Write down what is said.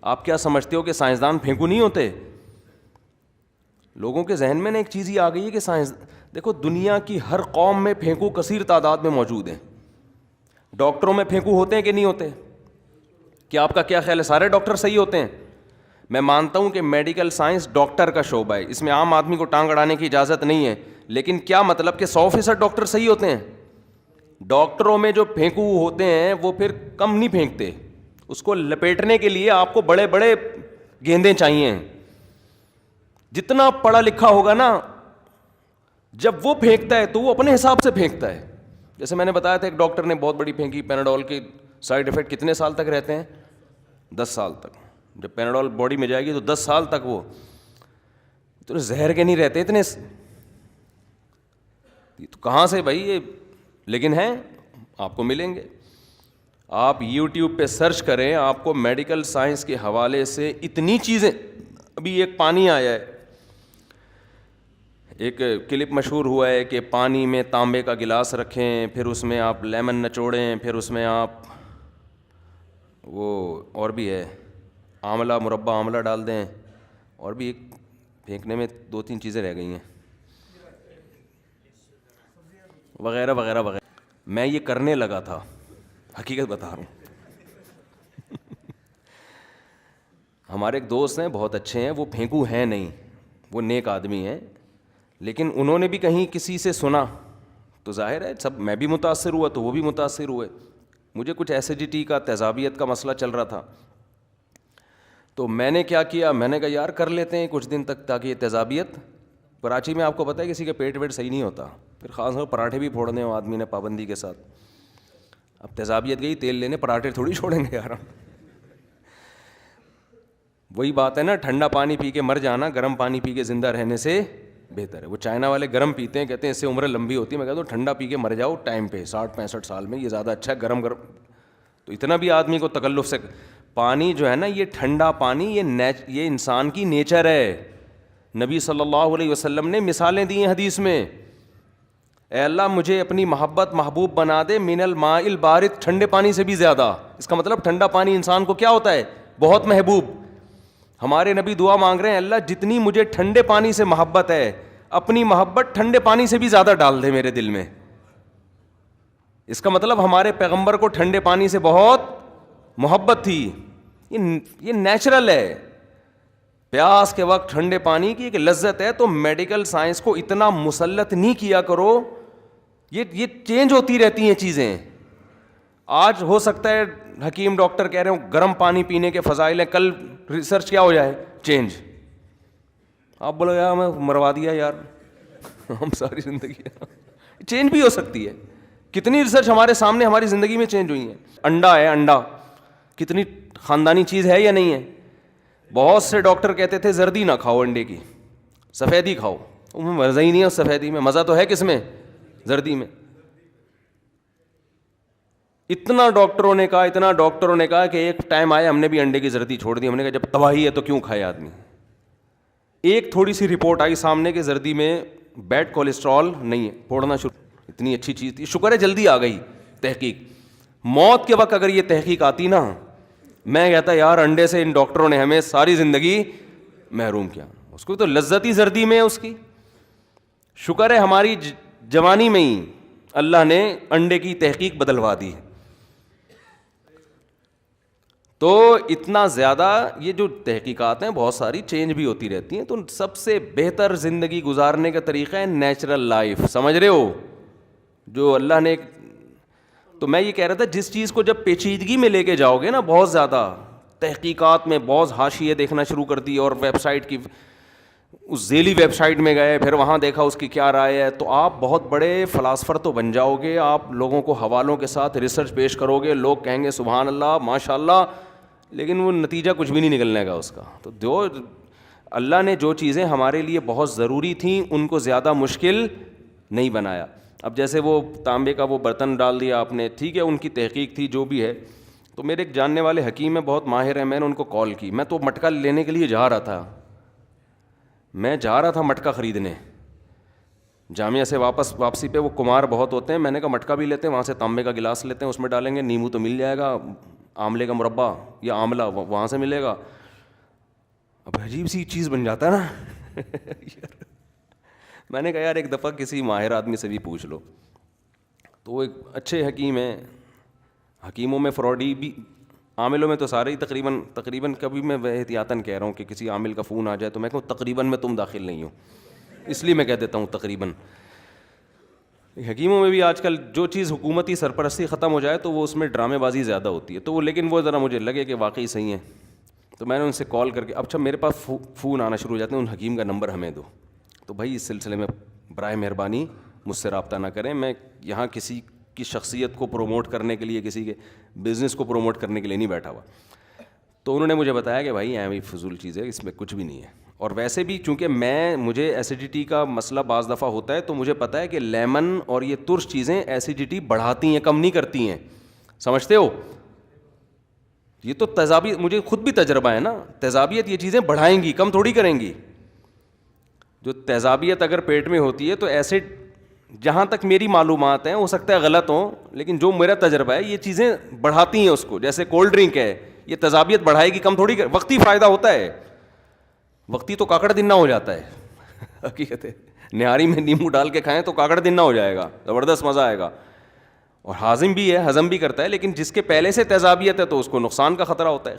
آپ کیا سمجھتے ہو کہ سائنسدان پھینکو نہیں ہوتے؟ لوگوں کے ذہن میں نا ایک چیز یہ آ گئی ہے کہ دیکھو دنیا کی ہر قوم میں پھینکو کثیر تعداد میں موجود ہیں. ڈاکٹروں میں پھینکو ہوتے ہیں کہ نہیں ہوتے؟ کیا آپ کا کیا خیال ہے سارے ڈاکٹر صحیح ہوتے ہیں؟ میں مانتا ہوں کہ میڈیکل سائنس ڈاکٹر کا شعبہ ہے, اس میں عام آدمی کو ٹانگ اڑانے کی اجازت نہیں ہے, لیکن کیا مطلب کہ 100% ڈاکٹر صحیح ہوتے ہیں؟ ڈاکٹروں میں جو پھینکو ہوتے ہیں وہ پھر کم نہیں پھینکتے, اس کو لپیٹنے کے لیے آپ کو بڑے بڑے گیندے چاہیے. جتنا پڑھا لکھا ہوگا نا, جب وہ پھینکتا ہے تو وہ اپنے حساب سے پھینکتا ہے. جیسے میں نے بتایا تھا ایک ڈاکٹر نے بہت بڑی پھینکی, پیناڈول کے سائڈ افیکٹ کتنے سال تک رہتے ہیں؟ 10 سال تک. جب پیناڈول باڈی میں جائے گی تو 10 سال تک وہ تو زہر کے نہیں رہتے اتنے, تو کہاں سے بھائی یہ, لیکن ہیں آپ کو ملیں گے. آپ یوٹیوب پہ سرچ کریں, آپ کو میڈیکل سائنس کے حوالے سے اتنی چیزیں. ابھی ایک پانی آیا ہے, ایک کلپ مشہور ہوا ہے کہ پانی میں تانبے کا گلاس رکھیں, پھر اس میں آپ لیمن نچوڑیں, پھر اس میں آپ وہ اور بھی ہے آملہ, مربع آملہ ڈال دیں, اور بھی ایک پھینکنے میں 2-3 چیزیں رہ گئی ہیں وغیرہ وغیرہ وغیرہ. میں یہ کرنے لگا تھا, حقیقت بتا رہا ہوں. ہمارے ایک دوست ہیں بہت اچھے ہیں, وہ پھینکو ہیں نہیں, وہ نیک آدمی ہیں, لیکن انہوں نے بھی کہیں کسی سے سنا تو ظاہر ہے سب, میں بھی متاثر ہوا تو وہ بھی متاثر ہوئے. مجھے کچھ ایسیڈیٹی کا, تیزابیت کا مسئلہ چل رہا تھا, تو میں نے کیا کیا, میں نے کہا یار کر لیتے ہیں کچھ دن تک تاکہ یہ تیزابیت. کراچی میں آپ کو پتہ ہے کسی کا پیٹ ویٹ صحیح نہیں ہوتا, پھر خاص طور پراٹھے بھی پھوڑنے ہو آدمی نے پابندی کے ساتھ. اب تیزابیت گئی تیل لینے, پراٹھے تھوڑی چھوڑیں گے یار. وہی بات ہے نا, ٹھنڈا پانی پی کے مر جانا گرم پانی پی کے زندہ رہنے سے بہتر ہے. وہ چائنا والے گرم پیتے ہیں, کہتے ہیں اس سے عمر لمبی ہوتی ہے. میں کہتا ہوں ٹھنڈا پی کے مر جاؤ ٹائم پہ 60-65 سال میں, یہ زیادہ اچھا ہے. گرم تو اتنا بھی آدمی کو تکلف سے پانی جو ہے نا, یہ ٹھنڈا پانی, یہ انسان کی نیچر ہے. نبی صلی اللہ علیہ وسلم نے مثالیں دی ہیں حدیث میں, اے اللہ مجھے اپنی محبت محبوب بنا دے من الماء البارد, ٹھنڈے پانی سے بھی زیادہ. اس کا مطلب ٹھنڈا پانی انسان کو کیا ہوتا ہے؟ بہت محبوب. ہمارے نبی دعا مانگ رہے ہیں, اللہ جتنی مجھے ٹھنڈے پانی سے محبت ہے, اپنی محبت ٹھنڈے پانی سے بھی زیادہ ڈال دے میرے دل میں. اس کا مطلب ہمارے پیغمبر کو ٹھنڈے پانی سے بہت محبت تھی. یہ نیچرل ہے. پیاس کے وقت ٹھنڈے پانی کی ایک لذت ہے. تو میڈیکل سائنس کو اتنا مسلط نہیں کیا کرو, یہ چینج ہوتی رہتی ہیں چیزیں. آج ہو سکتا ہے حکیم ڈاکٹر کہہ رہے ہوں گرم پانی پینے کے فضائل ہیں, کل ریسرچ کیا ہو جائے, چینج. آپ بولو یار میں مروا دیا یار, ہم ساری زندگی چینج بھی ہو سکتی ہے. کتنی ریسرچ ہمارے سامنے ہماری زندگی میں چینج ہوئی ہیں. انڈا ہے, انڈا کتنی خاندانی چیز ہے یا نہیں ہے. بہت سے ڈاکٹر کہتے تھے زردی نہ کھاؤ, انڈے کی سفیدی کھاؤ. مزہ ہی نہیں ہے سفیدی میں, مزہ تو ہے کس میں؟ زردی میں. اتنا ڈاکٹروں نے کہا کہ ایک ٹائم آیا ہم نے بھی انڈے کی زردی چھوڑ دی. ہم نے کہا جب تباہی ہے تو کیوں کھائے آدمی. ایک تھوڑی سی رپورٹ آئی سامنے کہ زردی میں بیڈ کولیسٹرول نہیں ہے, پھوڑنا شروع. اتنی اچھی چیز تھی, شکر ہے جلدی آ گئی تحقیق. موت کے وقت اگر یہ تحقیق آتی نا, میں کہتا یار انڈے سے ان ڈاکٹروں نے ہمیں ساری زندگی محروم کیا. اس کو تو لذت ہی زردی میں ہے اس کی. شکر ہے ہماری جوانی میں ہی اللہ نے انڈے کی تحقیق بدلوا دی. تو اتنا زیادہ یہ جو تحقیقات ہیں بہت ساری چینج بھی ہوتی رہتی ہیں. تو سب سے بہتر زندگی گزارنے کا طریقہ ہے نیچرل لائف. سمجھ رہے ہو جو اللہ نے. تو میں یہ کہہ رہا تھا جس چیز کو جب پیچیدگی میں لے کے جاؤ گے نا, بہت زیادہ تحقیقات میں بہت حاشیے دیکھنا شروع کر دی, اور ویب سائٹ کی اس ذیلی ویب سائٹ میں گئے, پھر وہاں دیکھا اس کی کیا رائے ہے, تو آپ بہت بڑے فلاسفر تو بن جاؤ گے. آپ لوگوں کو حوالوں کے ساتھ ریسرچ پیش کرو گے, لوگ کہیں گے سبحان اللہ ماشاء اللہ, لیکن وہ نتیجہ کچھ بھی نہیں نکلنے گا اس کا. تو جو اللہ نے جو چیزیں ہمارے لیے بہت ضروری تھیں ان کو زیادہ مشکل نہیں بنایا. اب جیسے وہ تانبے کا وہ برتن ڈال دیا آپ نے, ٹھیک ہے ان کی تحقیق تھی جو بھی ہے. تو میرے ایک جاننے والے حکیم ہیں بہت ماہر ہیں, میں نے ان کو کال کی. میں تو مٹکا لینے کے لیے جا رہا تھا مٹکا خریدنے. جامعہ سے واپسی پہ وہ کمار بہت ہوتے ہیں, میں نے کہا مٹکا بھی لیتے ہیں, وہاں سے تانبے کا گلاس لیتے ہیں, اس میں ڈالیں گے, نیمبو تو مل جائے گا, آملے کا مربع یا آملہ وہاں سے ملے گا. اب عجیب سی چیز بن جاتا ہے نا. میں نے کہا یار ایک دفعہ کسی ماہر آدمی سے بھی پوچھ لو. تو وہ ایک اچھے حکیم ہیں, حکیموں میں فراڈی بھی, عاملوں میں تو سارے ہی تقریباً کبھی میں احتیاطاً کہہ رہا ہوں کہ کسی عامل کا فون آ جائے تو میں کہوں تقریباً میں تم داخل نہیں ہو, اس لیے میں کہہ دیتا ہوں تقریباً. حکیموں میں بھی آج کل جو چیز حکومتی سرپرستی ختم ہو جائے تو وہ اس میں ڈرامے بازی زیادہ ہوتی ہے, تو وہ لیکن وہ ذرا مجھے لگے کہ واقعی صحیح ہے. تو میں نے ان سے کال کر کے, اچھا میرے پاس فون آنا شروع ہو جاتے ہیں, ان حکیم کا نمبر ہمیں دو. تو بھائی اس سلسلے میں برائے مہربانی مجھ سے رابطہ نہ کریں, میں یہاں کسی کی شخصیت کو پروموٹ کرنے کے لیے, کسی کے بزنس کو پروموٹ کرنے کے لیے نہیں بیٹھا ہوا. تو انہوں نے مجھے بتایا کہ بھائی ایویں فضول چیز ہے, اس میں کچھ بھی نہیں ہے. اور ویسے بھی چونکہ مجھے ایسیڈیٹی کا مسئلہ بعض دفعہ ہوتا ہے, تو مجھے پتہ ہے کہ لیمن اور یہ ترش چیزیں ایسیڈیٹی بڑھاتی ہیں, کم نہیں کرتی ہیں. سمجھتے ہو؟ یہ تو تیزابیت, مجھے خود بھی تجربہ ہے نا, تیزابیت یہ چیزیں بڑھائیں گی, کم تھوڑی کریں گی. جو تیزابیت اگر پیٹ میں ہوتی ہے تو ایسڈ, جہاں تک میری معلومات ہیں, ہو سکتا ہے غلط ہوں, لیکن جو میرا تجربہ ہے یہ چیزیں بڑھاتی ہیں اس کو. جیسے کولڈ ڈرنک ہے, یہ تیزابیت بڑھائے گی, کم تھوڑی وقتی فائدہ ہوتا ہے, وقتی تو کاکڑ دن نہ ہو جاتا ہے. حقیقت ہے, نہاری میں نیمبو ڈال کے کھائیں تو کاکڑ دن نہ ہو جائے گا, زبردست مزہ آئے گا, اور ہاضم بھی ہے, ہضم بھی کرتا ہے. لیکن جس کے پہلے سے تیزابیت ہے تو اس کو نقصان کا خطرہ ہوتا ہے.